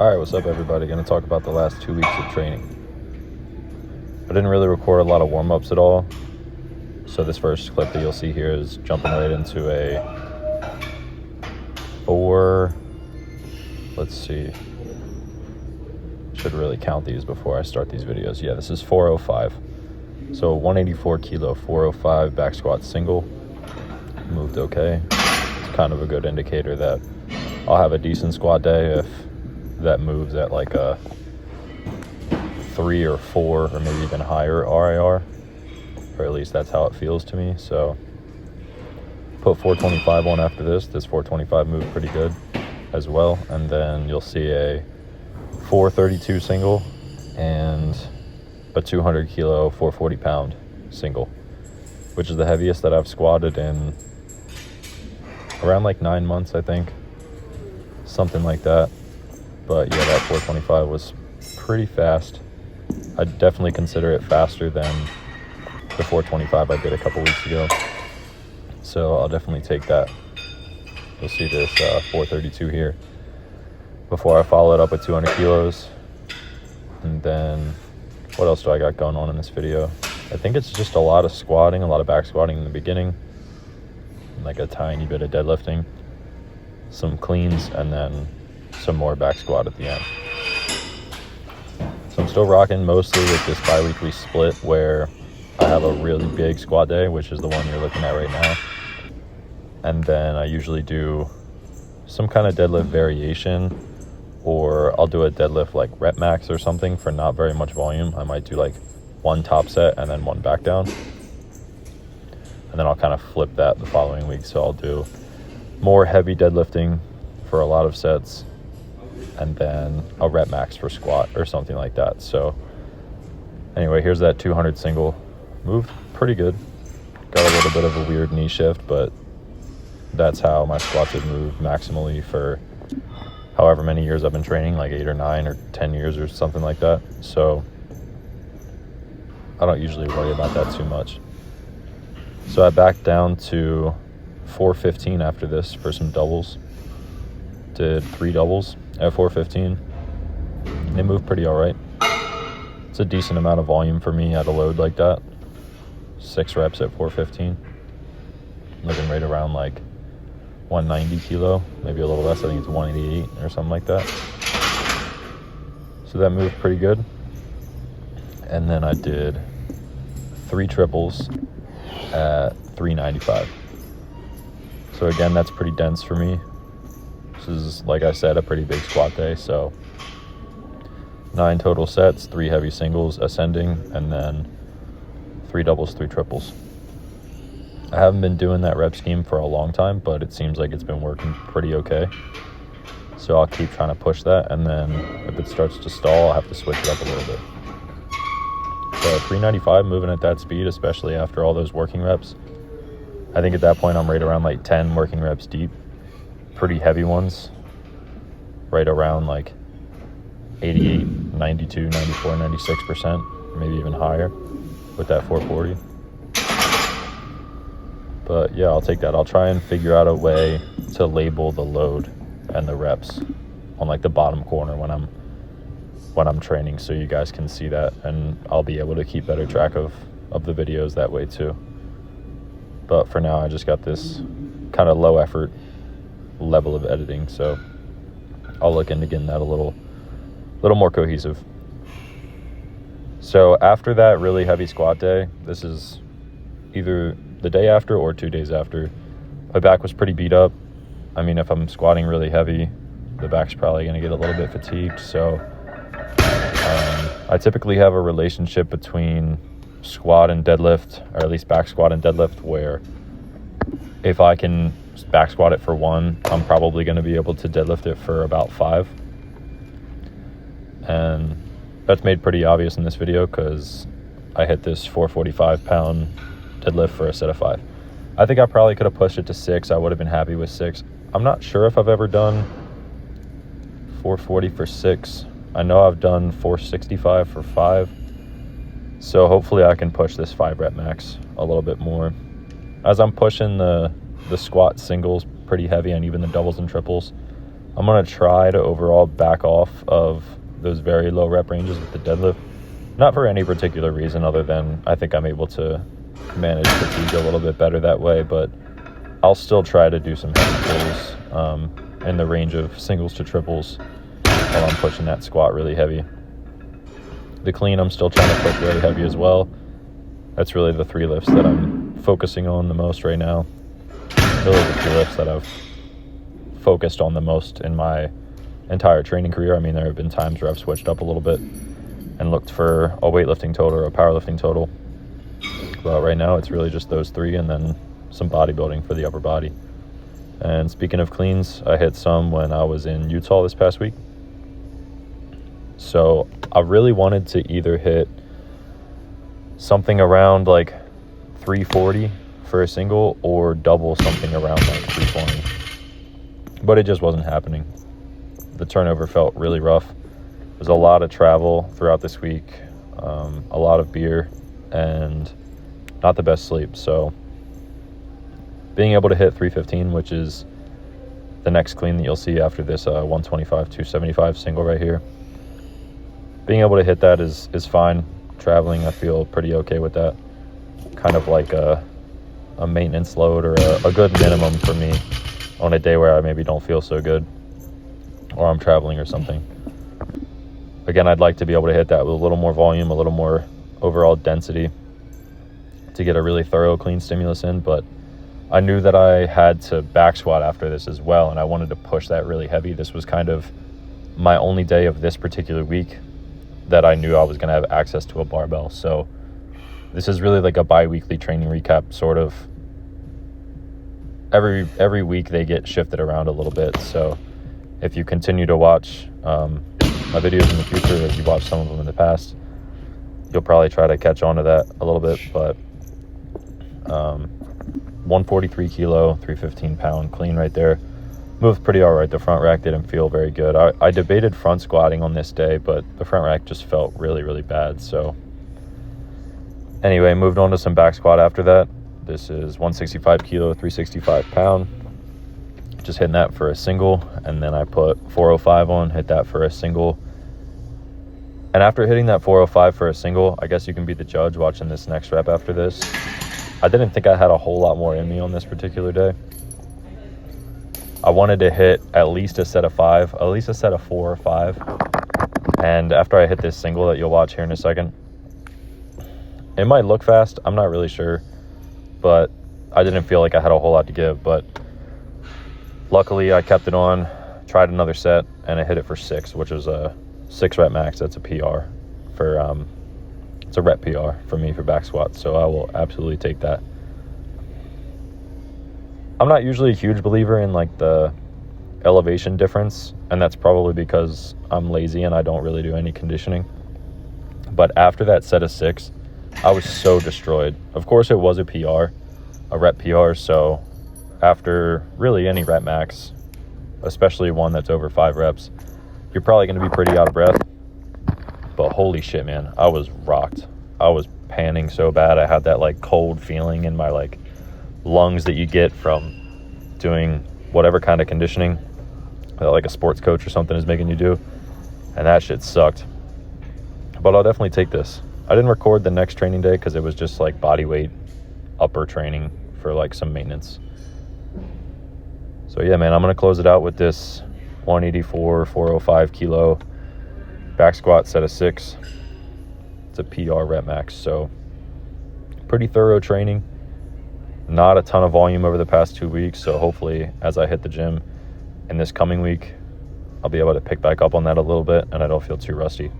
Alright, what's up everybody? Gonna talk about the last 2 weeks of training. I didn't really record a lot of warm-ups at all. So this first clip that you'll see here is jumping right into a let's see. Should really count these before I start these videos. Yeah, this is 405. So 184 kilo, 405 back squat single. Moved okay. It's kind of a good indicator that I'll have a decent squat day if that moves at like a 3 or 4 or maybe even higher RIR, or at least that's how it feels to me. So put 425 on after this. This 425 moved pretty good as well, and then you'll see a 432 single and a 200 kilo 440 pound single, which is the heaviest that I've squatted in around like 9 months, I think, something like that. But yeah, that 425 was pretty fast. I'd definitely consider it faster than the 425 I did a couple weeks ago. So I'll definitely take that. You'll see this 432 here before I follow it up with 200 kilos. And then what else do I got going on in this video? I think it's just a lot of squatting, a lot of back squatting in the beginning, like a tiny bit of deadlifting, some cleans, and then some more back squat at the end. So I'm still rocking mostly with this bi-weekly split where I have a really big squat day, which is the one you're looking at right now. And then I usually do some kind of deadlift variation, or I'll do a deadlift like rep max or something for not very much volume. I might do like one top set and then one back down. And then I'll kind of flip that the following week. So I'll do more heavy deadlifting for a lot of sets, and then a rep max for squat or something like that. So anyway, here's that 200 single. Moved pretty good. Got a little bit of a weird knee shift, but that's how my squats have moved maximally for however many years I've been training, like 8 or 9 or 10 years or something like that. So I don't usually worry about that too much. So I backed down to 415 after this for some doubles. Did 3 doubles at 415. They moved pretty all right. It's a decent amount of volume for me at a load like that. 6 reps at 415. Looking right around like 190 kilo, maybe a little less. I think it's 188 or something like that. So that moved pretty good. And then I did 3 triples at 395. So again, that's pretty dense for me. This is, like I said, a pretty big squat day. So 9 total sets, 3 heavy singles ascending, and then 3 doubles, 3 triples. I haven't been doing that rep scheme for a long time, but it seems like it's been working pretty okay. So I'll keep trying to push that, and then if it starts to stall, I'll have to switch it up a little bit. So 395 moving at that speed, especially after all those working reps. I think at that point I'm right around like 10 working reps deep. Pretty heavy ones. Right around like 88, 92, 94, 96%, maybe even higher with that 440. But yeah, I'll take that. I'll try and figure out a way to label the load and the reps on like the bottom corner when I'm training, so you guys can see that, and I'll be able to keep better track of the videos that way too. But for now, I just got this kind of low effort level of editing, so I'll look into getting that a little more cohesive. So after that really heavy squat day, this is either the day after or 2 days after, my back was pretty beat up. I mean, if I'm squatting really heavy, the back's probably going to get a little bit fatigued. So I typically have a relationship between squat and deadlift, or at least back squat and deadlift, where if I can back squat it for 1, I'm probably going to be able to deadlift it for about 5. And that's made pretty obvious in this video because I hit this 445 pound deadlift for a set of 5. I think I probably could have pushed it to 6. I would have been happy with 6. I'm not sure if I've ever done 440 for 6. I know I've done 465 for 5. So hopefully I can push this 5 rep max a little bit more. As I'm pushing the squat singles pretty heavy, and even the doubles and triples, I'm going to try to overall back off of those very low rep ranges with the deadlift. Not for any particular reason other than I think I'm able to manage fatigue a little bit better that way, but I'll still try to do some heavy pulls in the range of singles to triples while I'm pushing that squat really heavy. The clean, I'm still trying to push really heavy as well. That's really the 3 lifts that I'm focusing on the most right now. Really the 3 lifts that I've focused on the most in my entire training career. I mean, there have been times where I've switched up a little bit and looked for a weightlifting total or a powerlifting total. But right now it's really just those 3 and then some bodybuilding for the upper body. And speaking of cleans, I hit some when I was in Utah this past week. So I really wanted to either hit something around like 340 for a single or double something around like 320. But it just wasn't happening. The turnover felt really rough. There's a lot of travel throughout this week, a lot of beer, and not the best sleep. So being able to hit 315, which is the next clean that you'll see after this 125, 275 single right here. Being able to hit that is fine. Traveling, I feel pretty okay with that. Kind of like a maintenance load or a good minimum for me on a day where I maybe don't feel so good or I'm traveling or something. Again, I'd like to be able to hit that with a little more volume, a little more overall density to get a really thorough clean stimulus in, but I knew that I had to back squat after this as well, and I wanted to push that really heavy. This was kind of my only day of this particular week that I knew I was going to have access to a barbell. So this is really like a bi-weekly training recap, sort of. Every week they get shifted around a little bit. So if you continue to watch my videos in the future, if you watched some of them in the past, you'll probably try to catch on to that a little bit. But 143 kilo, 315 pound clean right there. Moved pretty all right. The front rack didn't feel very good. I debated front squatting on this day, but the front rack just felt really, really bad. So anyway, moved on to some back squat after that. This is 165 kilo, 365 pound. Just hitting that for a single, and then I put 405 on, hit that for a single. And after hitting that 405 for a single, I guess you can be the judge watching this next rep after this. I didn't think I had a whole lot more in me on this particular day. I wanted to hit at least a set of 5, at least a set of 4 or 5. And after I hit this single that you'll watch here in a second, it might look fast, I'm not really sure, but I didn't feel like I had a whole lot to give. But luckily I kept it on, tried another set, and I hit it for 6, which is a 6 rep max. That's a PR for it's a rep PR for me for back squats, so I will absolutely take that. I'm not usually a huge believer in like the elevation difference, and that's probably because I'm lazy and I don't really do any conditioning. But after that set of 6, I was so destroyed. Of course it was a PR, a rep PR, so after really any rep max, especially one that's over 5 reps, you're probably going to be pretty out of breath. But holy shit, man, I was rocked. I was panning so bad. I had that like cold feeling in my like lungs that you get from doing whatever kind of conditioning that like a sports coach or something is making you do, and that shit sucked. But I'll definitely take this. I didn't record the next training day because it was just like body weight upper training for like some maintenance. So yeah, man, I'm gonna close it out with this 184 405 kilo back squat set of 6. It's a PR rep max, so pretty thorough training. Not a ton of volume over the past 2 weeks, so hopefully as I hit the gym in this coming week, I'll be able to pick back up on that a little bit and I don't feel too rusty.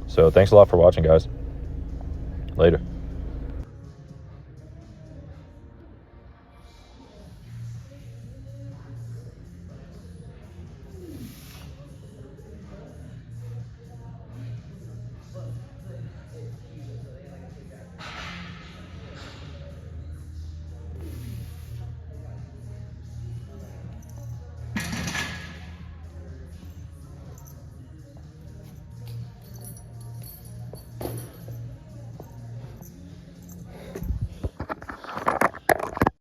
So thanks a lot for watching, guys. Later.